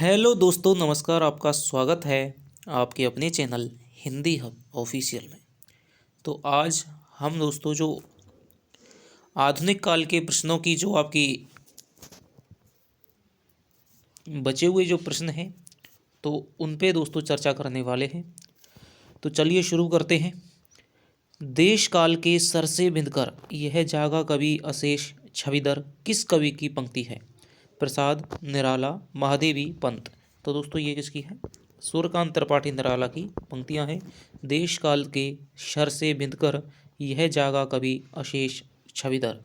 Hello दोस्तों, नमस्कार। आपका स्वागत है आपके अपने चैनल हिंदी हब ऑफिशियल में। तो आज हम दोस्तों जो आधुनिक काल के प्रश्नों की जो आपकी बचे हुए जो प्रश्न हैं तो उन पे दोस्तों चर्चा करने वाले हैं। तो चलिए शुरू करते हैं। देश काल के सर से बिंदकर यह जागा कवि अशेष छविदर किस कवि की पंक्ति है? प्रसाद, निराला, महादेवी, पंत। तो दोस्तों ये किसकी है? सूर्यकांत त्रिपाठी निराला की पंक्तियां हैं। देश काल के सर से बिंदकर यह जागा कवि अशेष छविदर।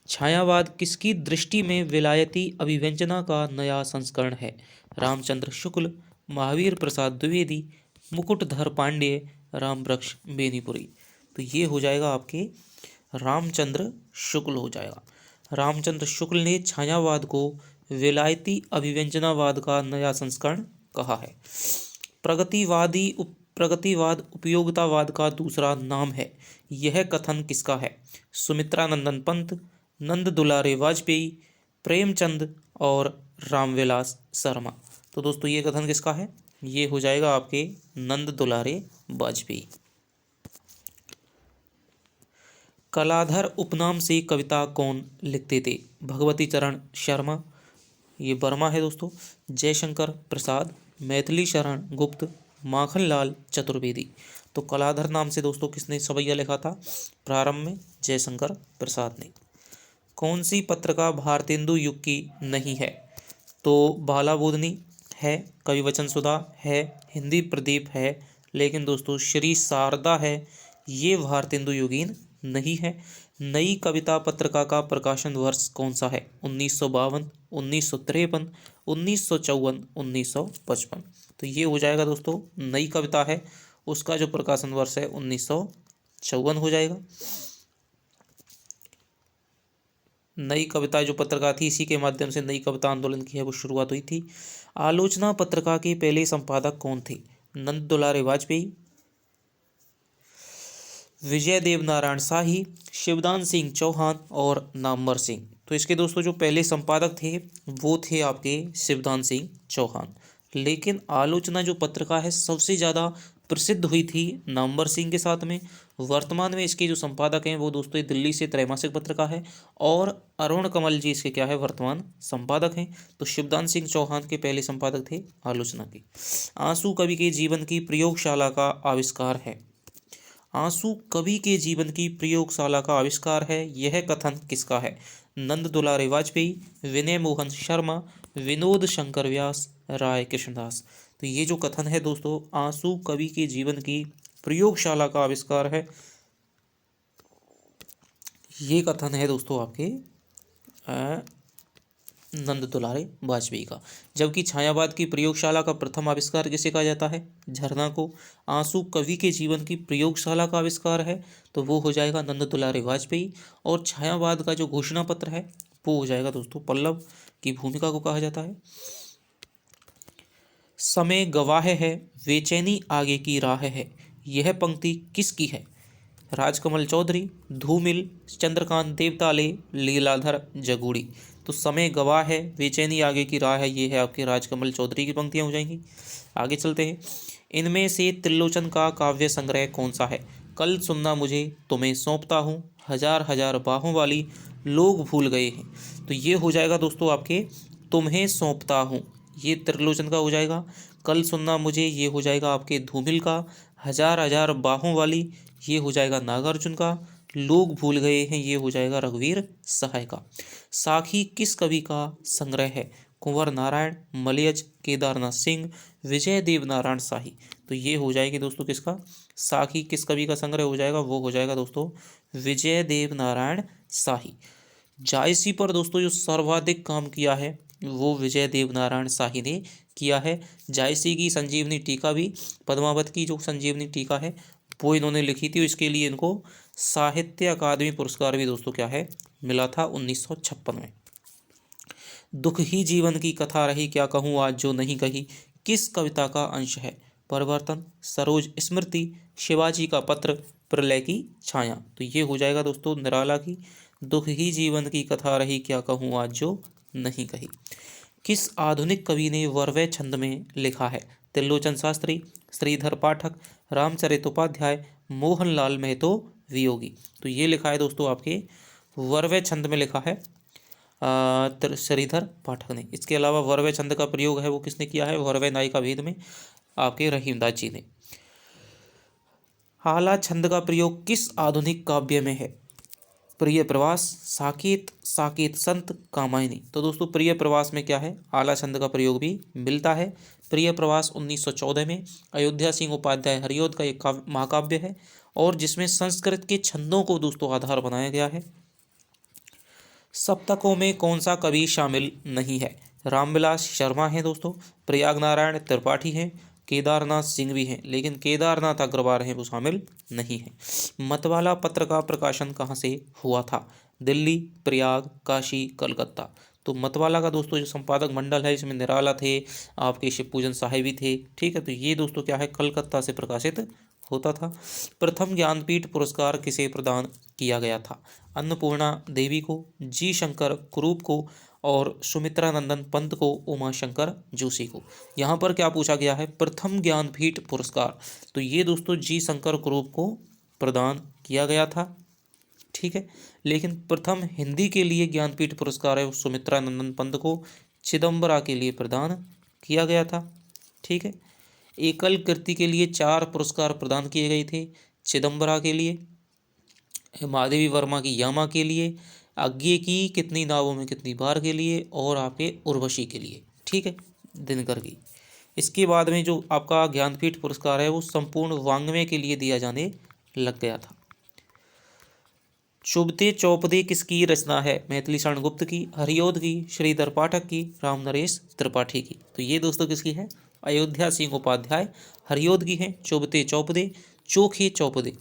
छायावाद किसकी दृष्टि में विलायती अभिव्यंजना का नया संस्करण है? रामचंद्र शुक्ल, महावीर प्रसाद द्विवेदी, मुकुटधर पांड्य, रामवृक्ष बेनीपुरी। तो ये हो जाएगा आपके रामचंद्र शुक्ल हो जाएगा। रामचंद्र शुक्ल ने छायावाद को विलायती अभिव्यंजनावाद का नया संस्करण कहा है। प्रगतिवाद उपयोगितावाद का दूसरा नाम है। यह कथन किसका है? सुमित्रा नंदन पंत, नंद दुलारे वाजपेयी, प्रेमचंद और रामविलास शर्मा। तो दोस्तों ये कथन किसका है? ये हो जाएगा आपके नंद दुलारे वाजपेयी। कलाधर उपनाम से कविता कौन लिखते थे? भगवती चरण शर्मा, ये वर्मा है दोस्तों, जयशंकर प्रसाद, मैथिली शरण गुप्त, माखनलाल चतुर्वेदी। तो कलाधर नाम से दोस्तों किसने सवैया लिखा था प्रारंभ में? जयशंकर प्रसाद ने। कौन सी पत्रिका भारतेंदु युग की नहीं है? तो बाला बोधनी है, कविवचन सुधा है, हिंदी प्रदीप है, लेकिन दोस्तों श्री शारदा है, ये भारतेंदु युगीन नहीं है। नई कविता पत्रिका का प्रकाशन वर्ष कौन सा है? 1952, 1953, 1954, 1955। तो ये हो जाएगा दोस्तों नई कविता है, उसका जो प्रकाशन वर्ष है 1954 हो जाएगा। नई कविता जो पत्रिका थी, इसी के माध्यम से नई कविता आंदोलन की है वो शुरुआत हुई थी। आलोचना पत्रिका के पहले संपादक कौन थे? नंद दुलारे वाजपेयी, विजय देव नारायण शाही, शिवदान सिंह चौहान और नामवर सिंह। तो इसके दोस्तों जो पहले संपादक थे वो थे आपके शिवदान सिंह चौहान। लेकिन आलोचना जो पत्रिका है सबसे ज़्यादा प्रसिद्ध हुई थी नामवर सिंह के साथ में। वर्तमान में इसके जो संपादक हैं वो दोस्तों दिल्ली से त्रैमासिक पत्रिका है और अरुण कमल जी इसके क्या है वर्तमान संपादक हैं। तो शिवदान सिंह चौहान के पहले संपादक थे आलोचना के। आंसू कवि के जीवन की प्रयोगशाला का आविष्कार है। आंसू कवि के जीवन की प्रयोगशाला का आविष्कार है, यह कथन किसका है? नंद दुलारे वाजपेयी, विनय मोहन शर्मा, विनोद शंकर व्यास, राय कृष्णदास। तो ये जो कथन है दोस्तों आंसू कवि के जीवन की प्रयोगशाला का आविष्कार है, ये कथन है दोस्तों आपके नंद दुलारे वाजपेयी का। जबकि छायावाद की प्रयोगशाला का प्रथम आविष्कार किसे कहा जाता है? झरना को। आंसू कवि के जीवन की प्रयोगशाला का आविष्कार है तो वो हो जाएगा नंद दुलारे वाजपेयी। और छायावाद का जो घोषणा पत्र है वो हो जाएगा दोस्तों पल्लव की भूमिका को कहा जाता है। समय गवाह है, बेचैनी आगे की राह है, यह पंक्ति किसकी है? राजकमल चौधरी, धूमिल, चंद्रकांत देवताले, लीलाधर जगूड़ी। तो समय गवाह है, बेचैनी आगे की राह है, ये है आपके राजकमल चौधरी की पंक्तियां हो जाएंगी। आगे चलते हैं। इनमें से त्रिलोचन का काव्य संग्रह कौन सा है? कल सुनना मुझे, तुम्हें सौंपता हूँ, हजार हजार बाहों वाली, लोग भूल गए हैं। तो ये हो जाएगा दोस्तों आपके तुम्हें सौंपता हूँ, ये त्रिलोचन का हो जाएगा। कल सुनना मुझे ये हो जाएगा आपके धूमिल का। हजार हजार बाहों वाली ये हो जाएगा नागार्जुन का। लोग भूल गए हैं ये हो जाएगा रघुवीर सहाय का। साखी किस कवि का संग्रह है? कुंवर नारायण, मलयज, केदारनाथ सिंह, विजय देव नारायण शाही। तो ये हो जाएगी दोस्तों किसका? साखी किस कवि का संग्रह हो जाएगा? वो हो जाएगा दोस्तों विजय देव नारायण शाही। जायसी पर दोस्तों जो सर्वाधिक काम किया है वो विजय देव नारायण शाही ने किया है। जायसी की संजीवनी टीका भी, पद्मावत की जो संजीवनी टीका है वो इन्होंने लिखी थी। इसके लिए इनको साहित्य अकादमी पुरस्कार भी दोस्तों क्या है मिला था 1956 में। दुख ही जीवन की कथा रही, क्या कहूँ आज जो नहीं कही, किस कविता का अंश है? परिवर्तन, सरोज स्मृति, शिवाजी का पत्र, प्रलय की छाया। तो ये हो जाएगा दोस्तों निराला की दुख ही जीवन की कथा रही, क्या कहूँ आज जो नहीं कही। किस आधुनिक कवि ने वर्वय छंद में लिखा है? त्रिलोचन शास्त्री, श्रीधर पाठक, रामचरितोपाध्याय, मोहनलाल महतो वियोगी। तो ये लिखा है दोस्तों आपके वर्वय छंद में लिखा है श्रीधर पाठक ने। इसके अलावा वर्वय छंद का प्रयोग है वो किसने किया है? वर्वय नायिका भेद में आपके रहीमदास जी ने। आला छंद का प्रयोग किस आधुनिक काव्य में है? प्रिय प्रवास, साकेत, साकेत संत, कामायनी। तो दोस्तों प्रिय प्रवास में क्या है? आला छंद का प्रयोग भी मिलता है। प्रिय प्रवास 1914 में अयोध्या सिंह उपाध्याय हरिऔध का एक महाकाव्य है और जिसमें संस्कृत के छंदों को दोस्तों आधार बनाया गया है। सप्तकों में कौन सा कवि शामिल नहीं है? रामविलास शर्मा हैं दोस्तों, प्रयाग नारायण त्रिपाठी हैं, केदारनाथ सिंह भी हैं, लेकिन केदारनाथ अग्रवाल हैं वो शामिल नहीं हैं। मतवाला पत्र का प्रकाशन कहाँ से हुआ था? दिल्ली, प्रयाग, काशी, कलकत्ता। तो मतवाला का दोस्तों जो संपादक मंडल है इसमें निराला थे, आपके शिवपूजन साहिबी थे। ठीक है, तो ये दोस्तों क्या है? कलकत्ता से प्रकाशित होता था। प्रथम ज्ञानपीठ पुरस्कार किसे प्रदान किया गया था? अन्नपूर्णा देवी को, जी शंकर कुरूप को और सुमित्रानंदन पंत को, उमाशंकर जोशी को। यहाँ पर क्या पूछा गया है? प्रथम ज्ञानपीठ पुरस्कार। तो ये दोस्तों जी शंकर कुरूप को प्रदान किया गया था। ठीक है, लेकिन प्रथम हिंदी के लिए ज्ञानपीठ पुरस्कार है वो सुमित्रानंदन पंत को चिदम्बरा के लिए प्रदान किया गया था। ठीक है, एकल कृति के लिए 4 पुरस्कार प्रदान किए गए थे। चिदम्बरा के लिए, महादेवी वर्मा की यामा के लिए, आज्ञे की कितनी नावों में कितनी बार के लिए और आपके उर्वशी के लिए। ठीक है, दिनकर की। इसके बाद में जो आपका ज्ञानपीठ पुरस्कार है वो संपूर्ण वाङ्मय के लिए दिया जाने लग गया था। चुभते चौपदे किसकी रचना है? मैथिली शरण गुप्त की, हरिऔध की, श्रीधर पाठक की, रामनरेश त्रिपाठी की। तो ये दोस्तों किसकी है? अयोध्या सिंह उपाध्याय हरिऔध की है। चुभते चौपदे, चोखे चौपदे।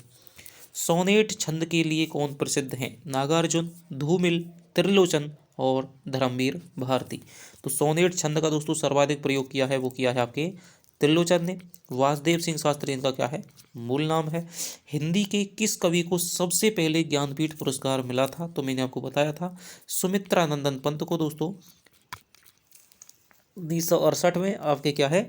सोनेट छंद के लिए कौन प्रसिद्ध हैं? नागार्जुन, धूमिल, त्रिलोचन और धर्मवीर भारती। तो सोनेट छंद का दोस्तों सर्वाधिक प्रयोग किया है वो किया है आपके त्रिलोचन ने। वासुदेव सिंह शास्त्री इनका क्या है? मूल नाम है। हिंदी के किस कवि को सबसे पहले ज्ञानपीठ पुरस्कार मिला था? तो मैंने आपको बताया था सुमित्रानंदन पंत को दोस्तों 1968 में आपके क्या है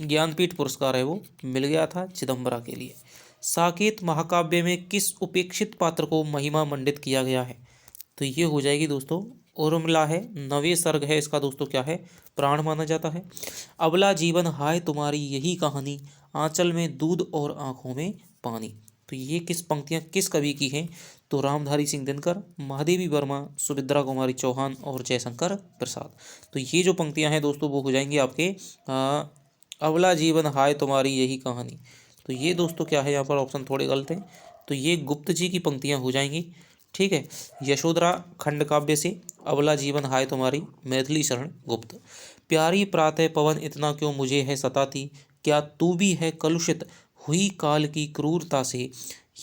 ज्ञानपीठ पुरस्कार है वो मिल गया था चिदम्बरा के लिए। साकेत महाकाव्य में किस उपेक्षित पात्र को महिमा मंडित किया गया है? तो ये हो जाएगी दोस्तों उर्मिला है। नवे सर्ग है इसका दोस्तों क्या है? प्राण माना जाता है। अबला जीवन हाय तुम्हारी यही कहानी, आंचल में दूध और आंखों में पानी। तो ये किस पंक्तियाँ किस कवि की हैं? तो रामधारी सिंह दिनकर, महादेवी वर्मा, सुभद्रा कुमारी चौहान और जयशंकर प्रसाद। तो ये जो पंक्तियाँ हैं दोस्तों वो हो जाएंगी आपके अबला जीवन हाय तुम्हारी यही कहानी। तो ये दोस्तों क्या है? यहाँ पर ऑप्शन थोड़े गलत हैं, तो ये गुप्त जी की पंक्तियाँ हो जाएंगी। ठीक है, यशोधरा खंड काव्य से अबला जीवन हाय तुम्हारी, मैथिली शरण गुप्त। प्यारी प्रातः पवन इतना क्यों मुझे है सताती, क्या तू भी है कलुषित हुई काल की क्रूरता से।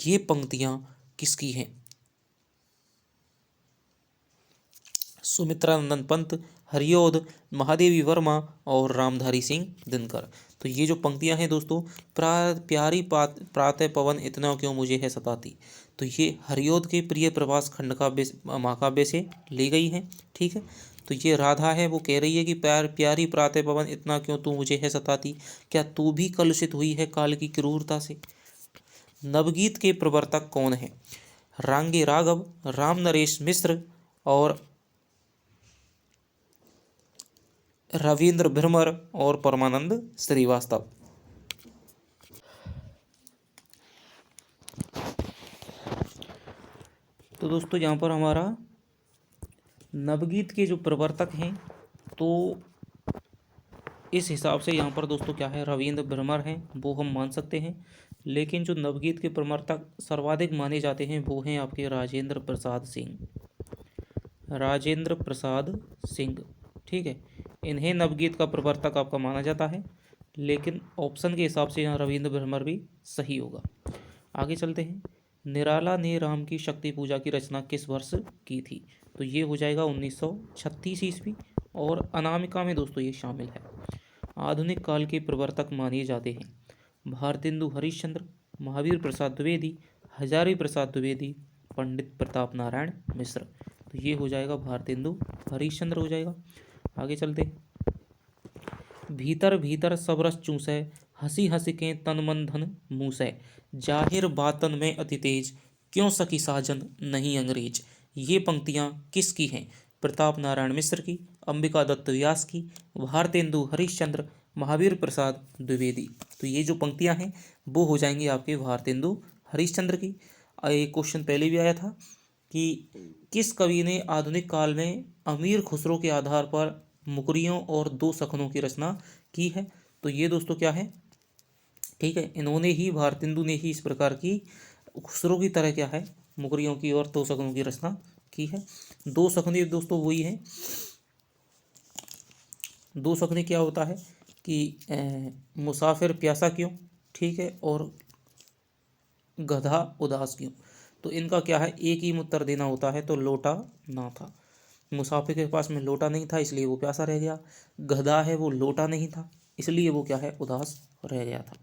ये पंक्तियाँ किसकी हैं? सुमित्रानंदन पंत, हरिऔध, महादेवी वर्मा और रामधारी सिंह दिनकर। तो ये जो पंक्तियां हैं दोस्तों, प्यारी प्रातः पवन इतना क्यों मुझे है सताती, तो ये हरिऔध के प्रिय प्रवास खंड काव्य महाकाव्य से ली गई हैं। ठीक है, तो ये राधा है वो कह रही है कि प्यारी प्रातः पवन इतना क्यों तू मुझे है सताती, क्या तू भी कलुषित हुई है काल की क्रूरता से। नवगीत के प्रवर्तक कौन है? रांगे राघव, राम नरेश मिश्र और रविंद्र भ्रमर और परमानंद श्रीवास्तव। तो दोस्तों यहाँ पर हमारा नवगीत के जो प्रवर्तक हैं तो इस हिसाब से यहाँ पर दोस्तों क्या है? रविंद्र भ्रमर हैं वो हम मान सकते हैं, लेकिन जो नवगीत के प्रवर्तक सर्वाधिक माने जाते हैं वो हैं आपके राजेंद्र प्रसाद सिंह। राजेंद्र प्रसाद सिंह, ठीक है, इन्हें नवगीत का प्रवर्तक आपका माना जाता है, लेकिन ऑप्शन के हिसाब से यहाँ रविंद्र भ्रमर भी सही होगा। आगे चलते हैं। निराला ने राम की शक्ति पूजा की रचना किस वर्ष की थी? तो ये हो जाएगा 1936 ईस्वी और अनामिका में दोस्तों ये शामिल है। आधुनिक काल के प्रवर्तक माने जाते हैं भारतेंदु हरिश्चंद्र, महावीर प्रसाद द्विवेदी, हजारी प्रसाद द्विवेदी, पंडित प्रताप नारायण मिश्र। तो तो ये हो जाएगा भारतेंदु हरिश्चंद्र हो जाएगा। आगे चलते हैं। भीतर भीतर सब रस चूसै, हंसी हंसी के तन मन धन मूसै, जाहिर बातन में अति तेज, क्यों सखी साजन नहीं अंग्रेज। ये पंक्तियाँ किसकी हैं? प्रताप नारायण मिश्र की, अंबिका दत्त व्यास की, भारतेंदु हरिश्चंद्र, महावीर प्रसाद द्विवेदी। तो ये जो पंक्तियाँ हैं वो हो जाएंगी आपके भारतेंदु हरिश्चंद्र की। एक क्वेश्चन पहले भी आया था कि किस कवि ने आधुनिक काल में अमीर खुसरो के आधार पर मुकरियों और दो सखनों की रचना की है? तो ये दोस्तों क्या है, ठीक है, इन्होंने ही, भारतेंदु ने ही इस प्रकार की खुसरो की तरह क्या है मुकरियों की और दो सखनों की रचना की है। दो सखने दोस्तों वही है, दो सखने क्या होता है कि मुसाफिर प्यासा क्यों, ठीक है, और गधा उदास क्यों। तो इनका क्या है, एक ही उत्तर देना होता है। तो लोटा ना था, मुसाफिर के पास में लोटा नहीं था इसलिए वो प्यासा रह गया। गधा है वो लोटा नहीं था इसलिए वो क्या है, उदास रह गया था।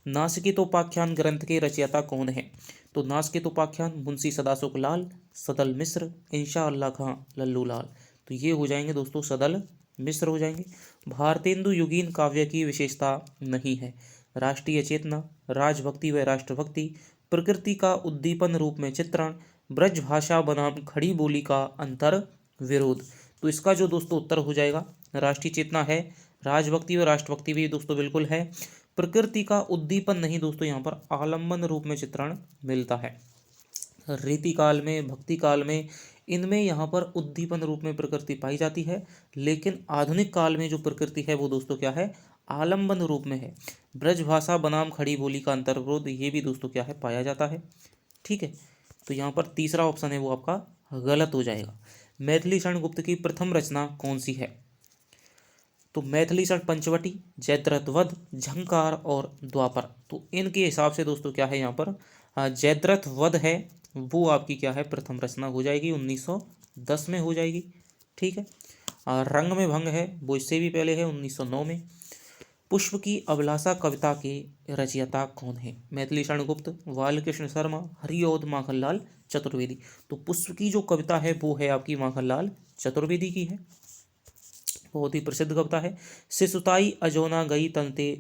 नासिकेतोपाख्यान ग्रंथ के रचयिता कौन है? तो नासिकेतोपाख्यान मुंशी सदाशुक लाल, सदल मिश्र, इंशा अल्लाह खां लल्लू लाल। तो ये हो जाएंगे दोस्तों सदल मिश्र हो जाएंगे। भारतेंदु युगीन काव्य की विशेषता नहीं है। राष्ट्रीय चेतना, राजभक्ति व राष्ट्रभक्ति, प्रकृति का उद्दीपन रूप में चित्रण, ब्रज भाषा बनाम खड़ी बोली का अंतर विरोध। तो इसका जो दोस्तों उत्तर हो जाएगा, राष्ट्रीय चेतना है, राजभक्ति व राष्ट्रभक्ति भी दोस्तों बिल्कुल है, प्रकृति का उद्दीपन नहीं दोस्तों, यहाँ पर आलम्बन रूप में चित्रण मिलता है। रीति काल में, भक्ति काल में, इनमें यहाँ पर उद्दीपन रूप में प्रकृति पाई जाती है, लेकिन आधुनिक काल में जो प्रकृति है वो दोस्तों क्या है, आलम्बन रूप में है। ब्रजभाषा बनाम खड़ी बोली का अंतर्विरोध ये भी दोस्तों क्या है, पाया जाता है, ठीक है। तो यहाँ पर तीसरा ऑप्शन है वो आपका गलत हो जाएगा। मैथिली शरण गुप्त की प्रथम रचना कौन सी है? तो मैथिली शरण पंचवटी, जयद्रथ वध, झंकार और द्वापर। तो इनके हिसाब से दोस्तों क्या है यहाँ पर, जयद्रथ वध है वो आपकी क्या है, प्रथम रचना हो जाएगी, 1910 में हो जाएगी, ठीक है। रंग में भंग है वो इससे भी पहले है, 1909 में। पुष्प की अभिलाषा कविता के रचयिता कौन है? मैथिली शरण गुप्त, बालकृष्ण शर्मा, हरिऔध माखनलाल चतुर्वेदी। तो पुष्प की जो कविता है वो है आपकी माखनलाल चतुर्वेदी की है, बहुत ही प्रसिद्ध कविता है। सिसुताई अजोना गई तनते,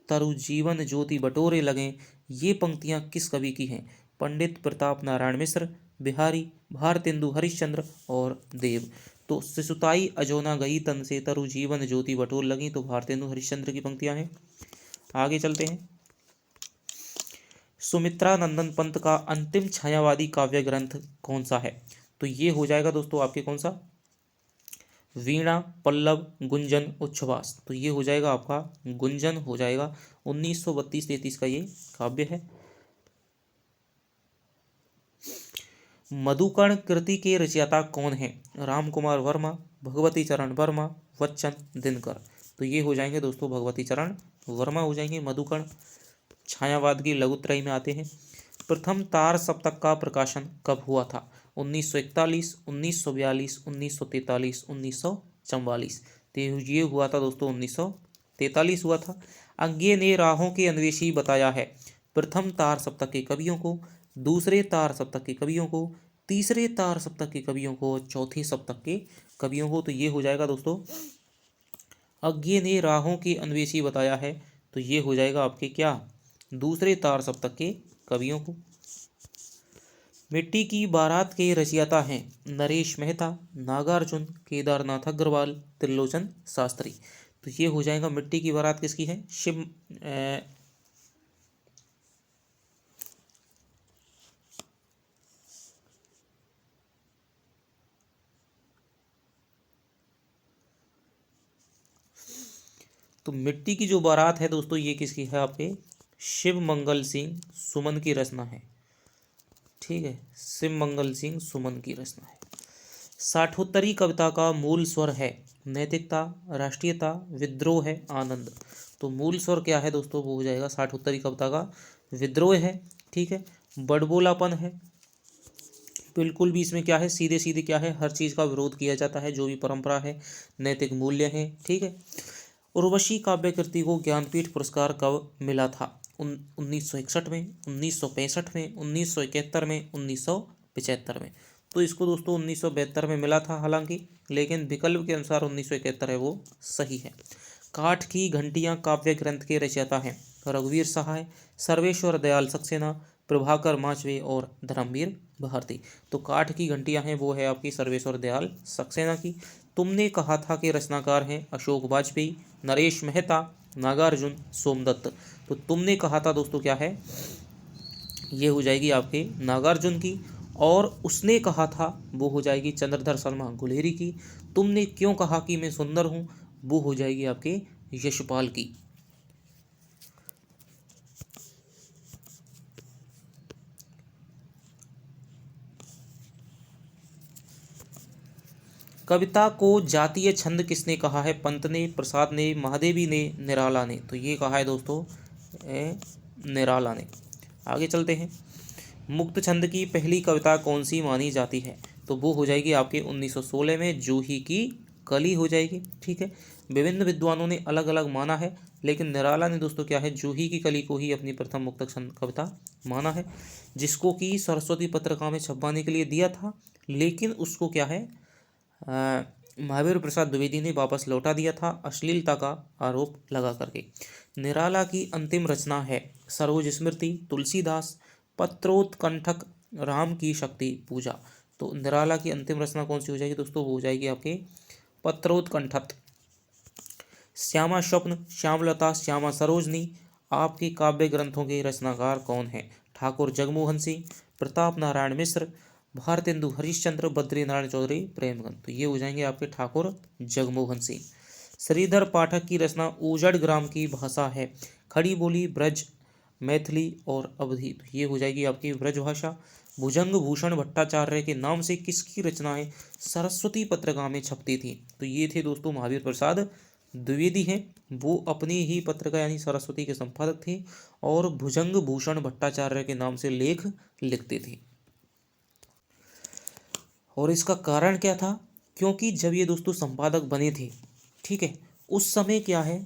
तरु जीवन ज्योति बटोरे लगे। ये पंक्तियाँ किस कवि की हैं? पंडित प्रताप नारायण मिश्र, बिहारी, भारतेंदु हरिश्चंद्र और देव। तो सिसुताई अजोना गई तन से, तरु जीवन ज्योति बटोर लगी, तो भारतेंदु हरिश्चंद्र की पंक्तियां हैं। आगे चलते हैं। सुमित्रा नंदन पंत का अंतिम छायावादी काव्य ग्रंथ कौन सा है? तो ये हो जाएगा दोस्तों आपके कौन सा, वीणा, पल्लव, गुंजन, उच्छ्वास। तो ये हो जाएगा आपका गुंजन हो जाएगा, 1932-33 का ये काव्य है। मधुकर्ण कृति के रचयिता कौन है? राम कुमार वर्मा, भगवती चरण वर्मा, वच्चन दिनकर। तो ये हो जाएंगे दोस्तों भगवती चरण वर्मा हो जाएंगे। मधुकर्ण छायावाद की लघुत्रयी में आते हैं। प्रथम तार सप्तक का प्रकाशन कब हुआ था? 1941, 1942, 1943, 1944। तो ये हुआ था दोस्तों 1943 हुआ था। अंगे ने राहों के अन्वेषी बताया है प्रथम तार सप्तक के कवियों को, दूसरे तार सप्तक के कवियों को, तीसरे तार सप्तक के कवियों को, चौथे सप्तक के कवियों को। तो ये हो जाएगा दोस्तों, अज्ञे ने राहों के अन्वेषी बताया है, तो ये हो जाएगा आपके क्या, दूसरे तार सप्तक के कवियों को। मिट्टी की बारात के रचयिता हैं नरेश मेहता, नागार्जुन, केदारनाथ अग्रवाल, त्रिलोचन शास्त्री। तो ये हो जाएगा मिट्टी की बारात किसकी है, शिव तो मिट्टी की जो बारात है दोस्तों ये किसकी है, आपके शिव मंगल सिंह सुमन की रचना है, ठीक है, शिव मंगल सिंह सुमन की रचना है। साठोत्तरी कविता का मूल स्वर है नैतिकता, राष्ट्रीयता, विद्रोह है, आनंद। तो मूल स्वर क्या है दोस्तों, वो हो जाएगा साठोत्तरी कविता का विद्रोह है, ठीक है। बड़बोलापन है, बिल्कुल भी इसमें क्या है, सीधे सीधे क्या है, हर चीज़ का विरोध किया जाता है, जो भी परंपरा है, नैतिक मूल्य है, ठीक है। उर्वशी काव्य कृति को ज्ञानपीठ पुरस्कार कब मिला था? 1961 में, 1965 में, 1971 में, 1975 में। तो इसको दोस्तों 1972 में मिला था हालांकि, लेकिन विकल्प के अनुसार 1971 है वो सही है। काठ की घंटियां काव्य ग्रंथ के रचयिता हैं रघुवीर सहाय, सर्वेश्वर दयाल सक्सेना, प्रभाकर माचवे और धर्मवीर भारती। तो काठ की घंटियां हैं वो है आपकी सर्वेश्वर दयाल सक्सेना की। तुमने कहा था कि रचनाकार हैं अशोक वाजपेयी, नरेश मेहता, नागार्जुन, सोमदत्त। तो तुमने कहा था दोस्तों क्या है, ये हो जाएगी आपके नागार्जुन की। और उसने कहा था वो हो जाएगी चंद्रधर शर्मा गुलेरी की। तुमने क्यों कहा कि मैं सुंदर हूँ, वो हो जाएगी आपके यशपाल की। कविता को जातीय छंद किसने कहा है, पंत ने, प्रसाद ने, महादेवी ने, निराला ने। तो ये कहा है दोस्तों निराला ने। आगे चलते हैं। मुक्त छंद की पहली कविता कौन सी मानी जाती है, तो वो हो जाएगी आपके 1916 में जूही की कली हो जाएगी। ठीक है, विभिन्न विद्वानों ने अलग अलग माना है, लेकिन निराला ने दोस्तों क्या है जूही की कली को ही अपनी प्रथम मुक्त छंद कविता माना है, जिसको कि सरस्वती पत्रिका में छपवाने के लिए दिया था, लेकिन उसको क्या है महावीर प्रसाद द्विवेदी ने वापस लौटा दिया था अश्लीलता का आरोप लगा करके। निराला की अंतिम रचना है सरोज स्मृति, तुलसीदास, पत्रोत्कंठक, राम की शक्ति पूजा। तो निराला की अंतिम रचना कौन सी हो जाएगी दोस्तों, वो हो जाएगी आपके पत्रोत्कंठक। श्यामा स्वप्न, श्यामलता, श्यामा सरोजनी। आपके काव्य ग्रंथों के रचनाकार कौन हैं, ठाकुर जगमोहन सिंह, प्रताप नारायण मिश्र, भारतेंदु हरिश्चंद्र, बद्री नारायण चौधरी, प्रेमगंज। तो ये हो जाएंगे आपके ठाकुर जगमोहन सिंह। श्रीधर पाठक की रचना उजड़ ग्राम की भाषा है खड़ी बोली, ब्रज, मैथिली और अवधी। तो ये हो जाएगी आपकी ब्रज भाषा। भुजंग भूषण भट्टाचार्य के नाम से किसकी रचनाएं सरस्वती पत्रिका में छपती थी, तो ये थे दोस्तों महावीर प्रसाद द्विवेदी हैं। वो अपनी ही पत्रिका यानी सरस्वती के संपादक थे और भुजंग भूषण भट्टाचार्य के नाम से लेख लिखते थे। और इसका कारण क्या था, क्योंकि जब ये दोस्तों संपादक बने थे, ठीक है, उस समय क्या है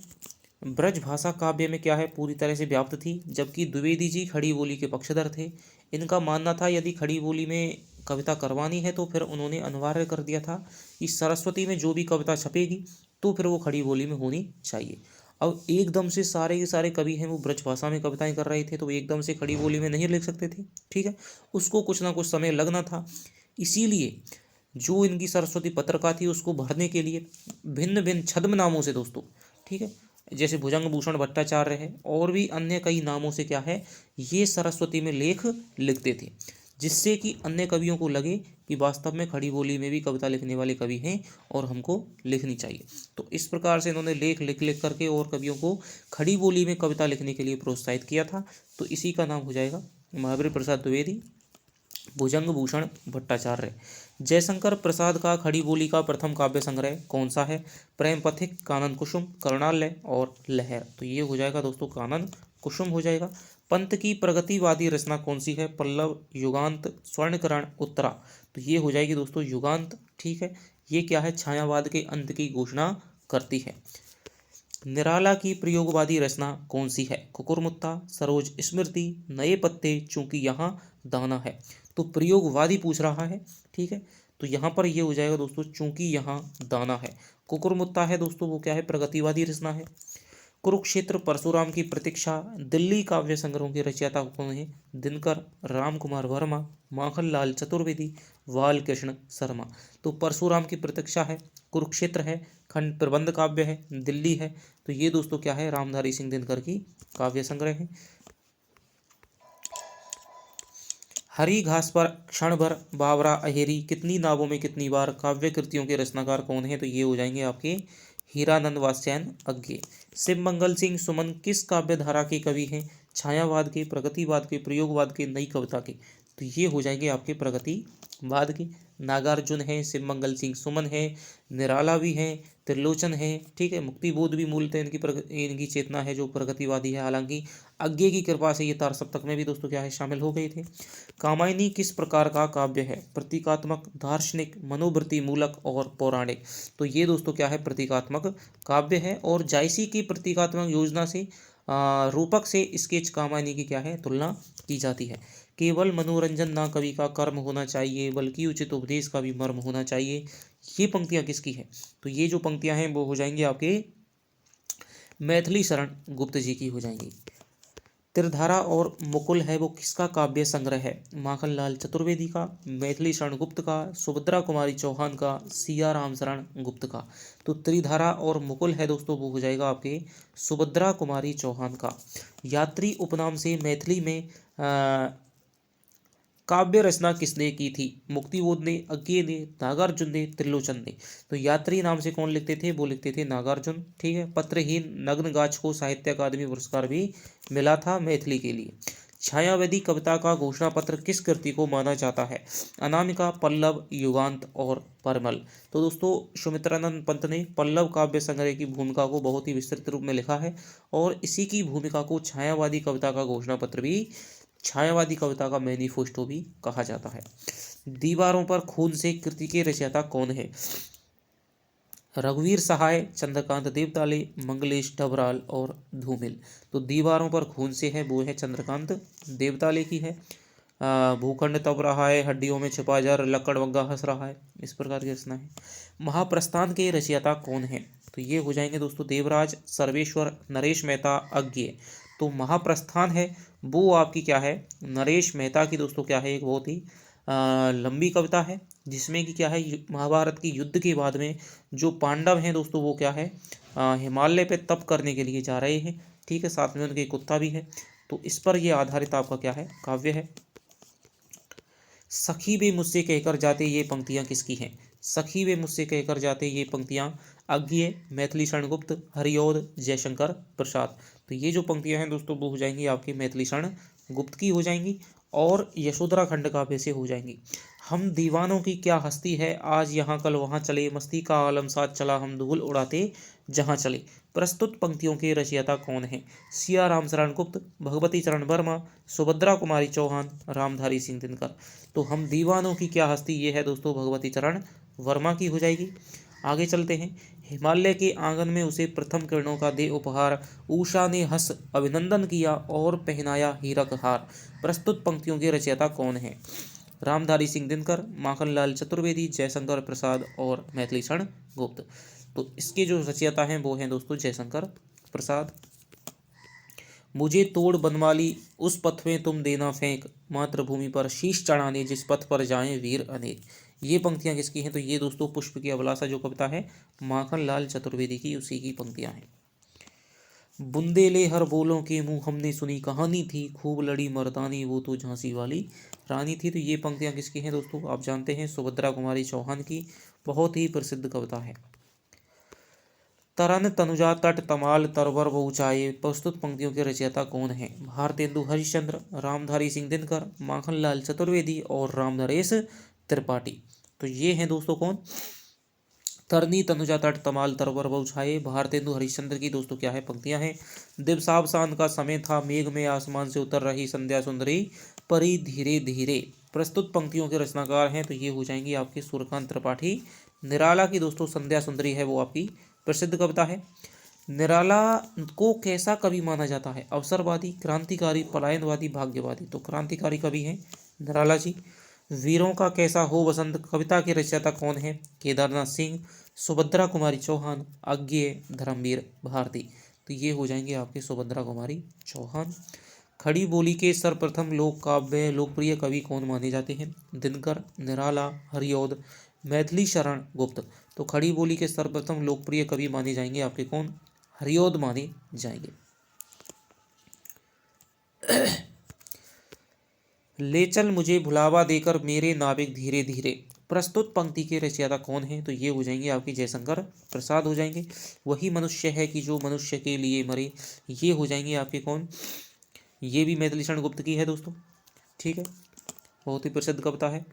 ब्रज भाषा काव्य में क्या है पूरी तरह से व्याप्त थी, जबकि द्विवेदी जी खड़ी बोली के पक्षधर थे। इनका मानना था यदि खड़ी बोली में कविता करवानी है तो फिर उन्होंने अनिवार्य कर दिया था कि सरस्वती में जो भी कविता छपेगी तो फिर वो खड़ी बोली में होनी चाहिए। अब एकदम से सारे के सारे कवि हैं वो ब्रज भाषा में कविताएं कर रहे थे, तो वो एकदम से खड़ी बोली में नहीं लिख सकते थे। ठीक है, उसको कुछ ना कुछ समय लगना था। इसीलिए जो इनकी सरस्वती पत्रिका थी उसको भरने के लिए भिन्न भिन्न छद्म नामों से दोस्तों, ठीक है, जैसे भुजंग भूषण भट्टाचार्य है और भी अन्य कई नामों से क्या है ये सरस्वती में लेख लिखते थे, जिससे कि अन्य कवियों को लगे कि वास्तव में खड़ी बोली में भी कविता लिखने वाले कवि हैं और हमको लिखनी चाहिए। तो इस प्रकार से इन्होंने लेख लिख लिख करके और कवियों को खड़ी बोली में कविता लिखने के लिए प्रोत्साहित किया था। तो इसी का नाम हो जाएगा महावीर प्रसाद द्विवेदी, भुजंग भूषण भट्टाचार्य। जयशंकर प्रसाद का खड़ी बोली का प्रथम काव्य संग्रह कौन सा है, प्रेम पथिक, कानन कुसुम, करुणालय और लहर। तो ये हो जाएगा दोस्तों कानन कुसुम हो जाएगा। पंत की प्रगतिवादी रचना कौन सी है, पल्लव, युगांत, स्वर्णकरण, उत्तरा। तो ये हो जाएगी दोस्तों युगांत। ठीक है, ये क्या है छायावाद के अंत की घोषणा करती है। निराला की प्रयोगवादी रचना कौन सी है, कुकुरमुत्ता, सरोज स्मृति, नए पत्ते, चूंकि यहाँ दाना है। तो प्रयोगवादी पूछ रहा है, ठीक है, तो यहाँ पर ये हो जाएगा दोस्तों चूंकि यहाँ दाना है। कुकुरमुत्ता है दोस्तों वो क्या है प्रगतिवादी रचना है। कुरुक्षेत्र, परशुराम की प्रतीक्षा, दिल्ली काव्य संग्रहों के रचयिता कौन है, दिनकर, राम कुमार वर्मा, माखनलाल चतुर्वेदी, बाल कृष्ण शर्मा। तो परशुराम की प्रतीक्षा है, कुरुक्षेत्र है, खंड प्रबंध काव्य है, दिल्ली है। तो ये दोस्तों क्या है रामधारी सिंह दिनकर की काव्य संग्रह है। हरी घास पर क्षण भर, बावरा, अहेरी, कितनी नावों में कितनी बार। काव्य कृतियों के रचनाकार कौन है, तो ये हो जाएंगे आपके हीरानंद वात्स्यायन अज्ञे। शिव मंगल सिंह सुमन किस काव्य धारा के कवि हैं, छायावाद के, प्रगतिवाद के, प्रयोगवाद के, नई कविता के। तो ये हो जाएंगे आपके प्रगतिवाद के। नागार्जुन है, शिव मंगल सिंह सुमन है, निराला भी हैं, त्रिलोचन है, ठीक है, मुक्तिबोध भी मूलतः इनकी चेतना है जो प्रगतिवादी है। हालांकि अज्ञे की कृपा से ये तार सप्तक में भी दोस्तों क्या है शामिल हो गए थे। कामायनी किस प्रकार का काव्य है, प्रतीकात्मक, दार्शनिक, मनोवृत्ति मूलक और पौराणिक। तो ये दोस्तों क्या है प्रतीकात्मक काव्य है और जायसी की प्रतीकात्मक योजना से रूपक से स्केच कामायनी की क्या है तुलना की जाती है। केवल मनोरंजन ना कवि का कर्म होना चाहिए बल्कि उचित उपदेश का भी मर्म होना चाहिए। ये पंक्तियां किसकी है? तो ये जो पंक्तियां हैं वो हो जाएंगी आपके मैथिली शरण गुप्त जी की हो जाएंगी। त्रिधारा और मुकुल है वो किसका काव्य संग्रह है? माखनलाल चतुर्वेदी का, मैथिली शरण गुप्त का, सुभद्रा कुमारी चौहान का, सिया राम शरण गुप्त का। तो त्रिधारा और मुकुल है दोस्तों वो हो जाएगा आपके सुभद्रा कुमारी चौहान का। यात्री उपनाम से मैथिली में काव्य रचना किसने की थी? मुक्तिबोध ने, अज्ञे ने, नागार्जुन ने, त्रिलोचन ने। तो यात्री नाम से कौन लिखते थे? वो लिखते थे नागार्जुन। ठीक है। पत्रहीन नग्नगाछ को साहित्य अकादमी पुरस्कार भी मिला था मैथिली के लिए। छायावादी कविता का घोषणा पत्र किस कृति को माना जाता है? अनामिका, पल्लव, युगांत और परमल। तो दोस्तों सुमित्रानंद पंत ने पल्लव काव्य संग्रह की भूमिका को बहुत ही विस्तृत रूप में लिखा है और इसी की भूमिका को छायावादी कविता का घोषणा पत्र भी, छायावादी कविता का मैनिफेस्टो भी कहा जाता है। दीवारों पर खून से कृति के रचयिता कौन है? रघुवीर सहाय, चंद्रकांत देवताले, मंगलेश डबराल और धूमिल। तो दीवारों पर खून से है वो है चंद्रकांत देवताले की है। भूखंड तप रहा है, हड्डियों में छिपा जर, लकड़बग्गा हंस रहा है, इस प्रकार की रचना है। महाप्रस्थान के रचयिता कौन है? तो ये हो जाएंगे दोस्तों देवराज, सर्वेश्वर, नरेश मेहता, अज्ञेय। तो महाप्रस्थान है वो आपकी क्या है? नरेश मेहता की दोस्तों क्या है? एक बहुत ही लंबी कविता है जिसमें कि क्या है, महाभारत की युद्ध के बाद में जो पांडव हैं दोस्तों वो क्या है, हिमालय पे तप करने के लिए जा रहे हैं। ठीक है। साथ में उनके कुत्ता भी है। तो इस पर ये आधारित आपका क्या है? काव्य है। सखी वे मुझसे कहकर जाते, ये पंक्तियां किसकी हैं? सखी वे मुझसे कहकर जाते, ये पंक्तियां अज्ञेय, मैथिली शरण गुप्त, हरिऔध, जयशंकर प्रसाद। तो ये जो पंक्तियां हैं दोस्तों वो हो जाएंगी आपकी मैथिली शरण गुप्त की हो जाएंगी और यशोधरा खंड काव्य से हो जाएंगी। हम दीवानों की क्या हस्ती है, आज यहाँ कल वहाँ चले, मस्ती का आलम साथ चला, हम धूल उड़ाते जहाँ चले। प्रस्तुत पंक्तियों के रचयिता कौन है? सिया राम शरण गुप्त, भगवती चरण वर्मा, सुभद्रा कुमारी चौहान, रामधारी सिंह दिनकर। तो हम दीवानों की क्या हस्ती, ये है दोस्तों भगवती चरण वर्मा की हो जाएगी। आगे चलते हैं। हिमालय के आंगन में उसे प्रथम किरणों का दे उपहार, उषा ने हंस अभिनंदन किया और पहनाया हीरक हार। प्रस्तुत पंक्तियों के रचयिता कौन है? रामधारी सिंह दिनकर, माखनलाल चतुर्वेदी, जयशंकर प्रसाद और मैथिली शरण गुप्त। तो इसके जो रचयिता हैं वो हैं दोस्तों जयशंकर प्रसाद। मुझे तोड़ बनवाली उस पथ में तुम देना फेंक, मातृभूमि पर शीश चढ़ाने जिस पथ पर जाएं वीर अनेक। ये पंक्तियां किसकी हैं? तो ये दोस्तों पुष्प की अभिलाषा जो कविता है माखनलाल चतुर्वेदी की, उसी की पंक्तियां हैं। बुंदेले हर बोलों के मुंह हमने सुनी कहानी थी, खूब लड़ी मर्दानी वो तो झांसी वाली रानी थी। तो ये पंक्तियां किसकी हैं दोस्तों? आप जानते हैं सुभद्रा कुमारी चौहान की, बहुत ही प्रसिद्ध कविता है। तरन तनुजा तट तमाल तरवर व ऊंचाई। प्रस्तुत पंक्तियों के रचयिता कौन है? भारतेंदु हरिश्चंद्र, रामधारी सिंह दिनकर, माखनलाल चतुर्वेदी और रामनरेश त्रिपाठी। तो ये हैं दोस्तों कौन? तरनी तनुजा तट तमाल तरवर व ऊंचाई, भारतेंदु हरिश्चंद्र की दोस्तों क्या है? पंक्तियां हैं। दिवसावसान का समय था, मेघ में आसमान से उतर रही संध्या सुंदरी परी धीरे धीरे। प्रस्तुत पंक्तियों के रचनाकार हैं तो ये हो जाएंगी आपके सूर्यकांत त्रिपाठी। निराला की दोस्तों संध्या सुंदरी है वो आपकी प्रसिद्ध कविता है। निराला को कैसा कवि माना जाता है? अवसरवादी, क्रांतिकारी, पलायनवादी, भाग्यवादी। तो क्रांतिकारी कवि हैं निराला जी। वीरों का कैसा हो बसंत कविता के रचयिता कौन है? केदारनाथ सिंह, सुभद्रा कुमारी चौहान, अज्ञेय, धर्मवीर भारती। तो ये हो जाएंगे आपके सुभद्रा कुमारी चौहान। खड़ी बोली के सर्वप्रथम लोक काव्य लोकप्रिय कवि कौन माने जाते हैं? दिनकर, निराला, हरिऔध, मैथिली शरण गुप्त। तो खड़ी बोली के सर्वप्रथम लोकप्रिय कवि माने जाएंगे आपके कौन? हरिऔध माने जाएंगे। ले चल मुझे भुलावा देकर मेरे नाविक धीरे धीरे। प्रस्तुत पंक्ति के रचयिता कौन है? तो ये हो जाएंगे आपके जयशंकर प्रसाद हो जाएंगे। वही मनुष्य है कि जो मनुष्य के लिए मरे, ये हो जाएंगे आपके कौन? ये भी मैथिली शरण गुप्त की है दोस्तों। ठीक है। बहुत ही प्रसिद्ध कविता है।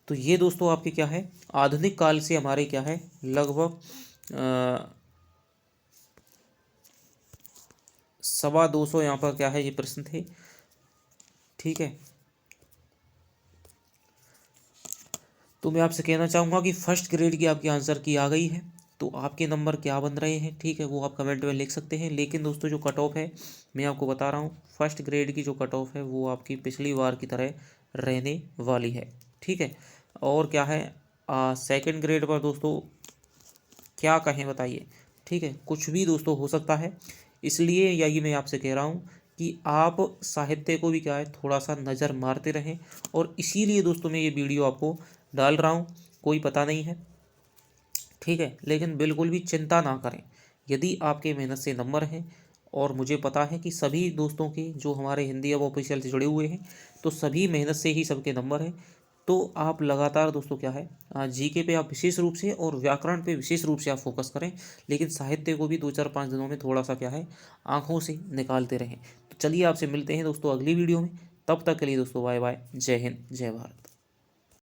तो ये दोस्तों आपके क्या है? आधुनिक काल से हमारे क्या है लगभग 250 यहाँ पर क्या है ये प्रश्न थे। ठीक है। तो मैं आपसे कहना चाहूँगा कि फर्स्ट ग्रेड की आपकी आंसर की आ गई है। तो आपके नंबर क्या बन रहे हैं, ठीक है, वो आप कमेंट में लिख सकते हैं। लेकिन दोस्तों जो कट ऑफ है मैं आपको बता रहा हूँ, फर्स्ट ग्रेड की जो कट ऑफ है वो आपकी पिछली बार की तरह रहने वाली है, ठीक है। और क्या है, सेकंड ग्रेड पर दोस्तों क्या कहें बताइए, ठीक है, कुछ भी दोस्तों हो सकता है। इसलिए यही मैं आपसे कह रहा हूँ कि आप साहित्य को भी क्या है थोड़ा सा नज़र मारते रहें। और इसीलिए दोस्तों मैं ये वीडियो आपको डाल रहा हूँ। कोई पता नहीं है, ठीक है, लेकिन बिल्कुल भी चिंता ना करें। यदि आपके मेहनत से नंबर हैं, और मुझे पता है कि सभी दोस्तों के जो हमारे हिंदी अब ऑफिशियल से जुड़े हुए हैं, तो सभी मेहनत से ही सबके नंबर हैं। तो आप लगातार दोस्तों क्या है, जीके पे आप विशेष रूप से और व्याकरण पे विशेष रूप से आप फोकस करें। लेकिन साहित्य को भी 2 4 5 दिनों में थोड़ा सा क्या है आंखों से निकालते रहें। तो चलिए आपसे मिलते हैं दोस्तों अगली वीडियो में। तब तक के लिए दोस्तों बाय बाय, जय हिंद जय भारत।